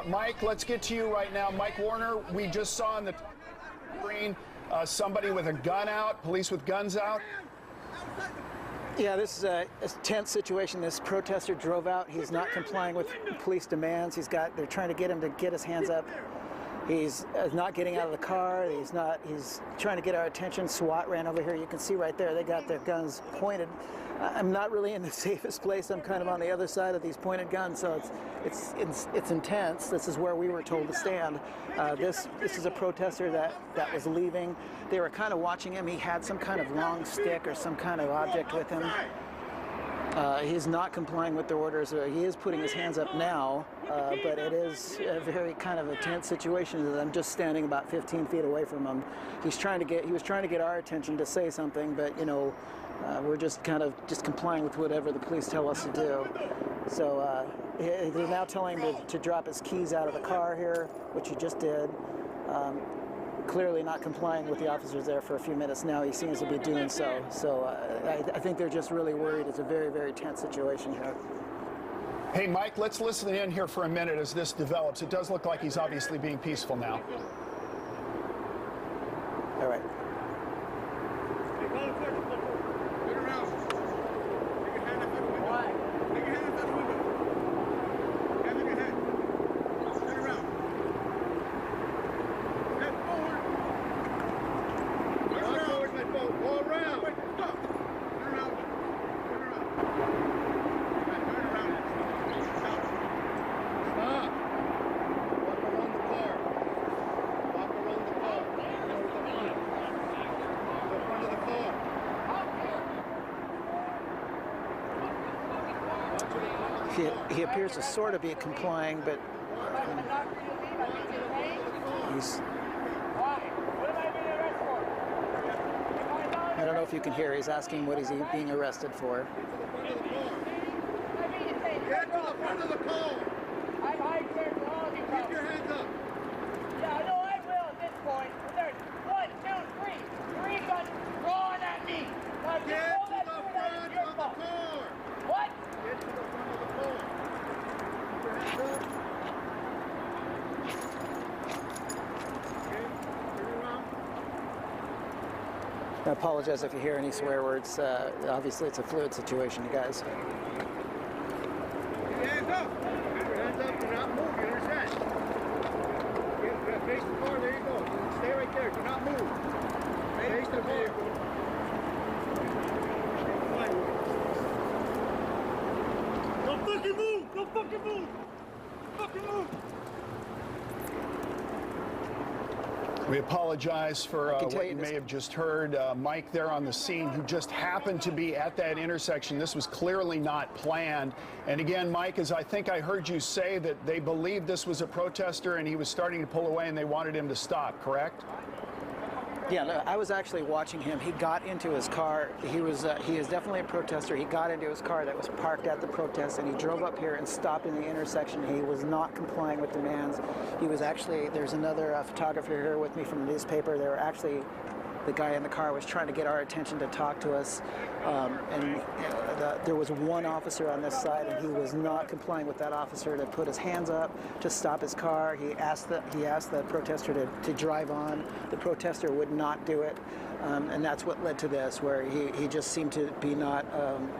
Mike, let's get to you right now. Mike Warner, we just saw on the screen somebody with a gun out, police with guns out. Yeah, this is a tense situation. This protester drove out. He's not complying with police demands. They're trying to get him to get his hands up. He's not getting out of the car. He's trying to get our attention. SWAT ran over here. You can see right there, they got their guns pointed. I'm not really in the safest place. I'm kind of on the other side of these pointed guns, so it's intense. This is where we were told to stand. This is a protester that was leaving. They were kind of watching him. He had some kind of long stick or some kind of object with him. He's not complying with the orders. He is putting his hands up now, but it is a very kind of a tense situation. I'm just standing about 15 feet away from him. He was trying to get our attention to say something, but you know, we're just kind of complying with whatever the police tell us to do. So they're now telling him to drop his keys out of the car here, which he just did. Clearly not complying with the officers there for a few minutes now. He seems to be doing so. So I think they're just really worried. It's a very, very tense situation here. Hey, Mike, let's listen in here for a minute as this develops. It does look like he's obviously being peaceful now. All right. He appears to sort of be complying, but I don't know if you can hear. He's asking what is he being arrested for. Get to the front of the car. Keep your hands up. Yeah, I know I will at this point. There's 1, 2, 3. 3 guns drawn at me. Now, Get to the front of the car. What? Get to the front of the car. Keep your hands up. Okay, turn around. I apologize if you hear any swear words. Obviously, it's a fluid situation, you guys. Keep your hands up. Keep your hands up. Do not move. You understand? Face the car. There you go. Stay right there. Do not move. Face the vehicle. Don't fucking move! Don't fucking move! Fucking move! We apologize for what you may have just heard. Mike there on the scene, who just happened to be at that intersection. This was clearly not planned. And again, Mike, as I think I heard you say, that they believed this was a protester and he was starting to pull away and they wanted him to stop, correct? Yeah, no, I was actually watching him. He got into his car. He is definitely a protester. He got into his car that was parked at the protest, and he drove up here and stopped in the intersection. He was not complying with demands. He was actually, there's another photographer here with me from the newspaper. They were actually, the guy in the car was trying to get our attention to talk to us. There was one officer on this side, and he was not complying with that officer to put his hands up to stop his car. He asked the protester to drive on. The protester would not do it, and that's what led to this, where he just seemed to be not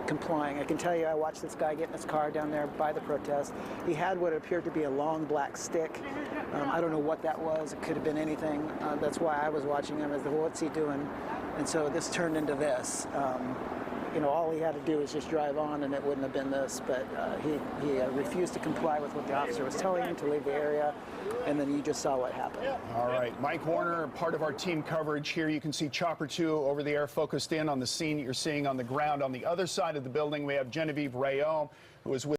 complying. I can tell you, I watched this guy get in his car down there by the protest. He had what appeared to be a long black stick. I don't know what that was. It could have been anything. That's why I was watching him as to what's he doing, and so this turned into this. You know, all he had to do was just drive on, and it wouldn't have been this. But he refused to comply with what the officer was telling him to leave the area, and then you just saw what happened. All right, Mike Warner, part of our team coverage here. You can see Chopper 2 over the air focused in on the scene that you're seeing on the ground. On the other side of the building, we have Genevieve Rayon, who is with